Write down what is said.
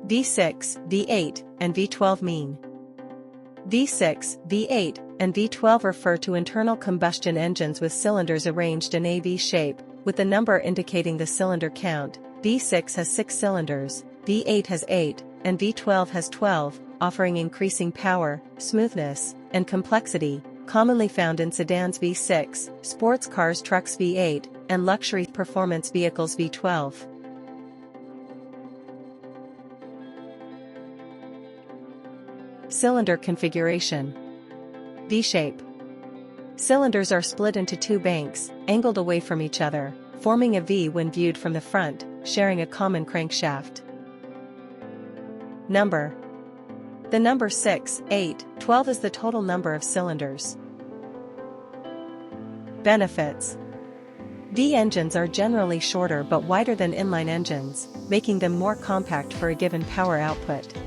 V6, V8, and V12 mean. V6, V8, and V12 refer to internal combustion engines with cylinders arranged in a V shape, with the number indicating the cylinder count. V6 has 6 cylinders, V8 has 8, and V12 has 12, offering increasing power, smoothness, and complexity, commonly found in sedans V6, sports cars trucks V8, and luxury performance vehicles V12. Cylinder configuration. V-shape. Cylinders are split into 2 banks, angled away from each other, forming a V when viewed from the front, sharing a common crankshaft. Number. The number 6, 8, 12 is the total number of cylinders. Benefits. V engines are generally shorter but wider than inline engines, making them more compact for a given power output.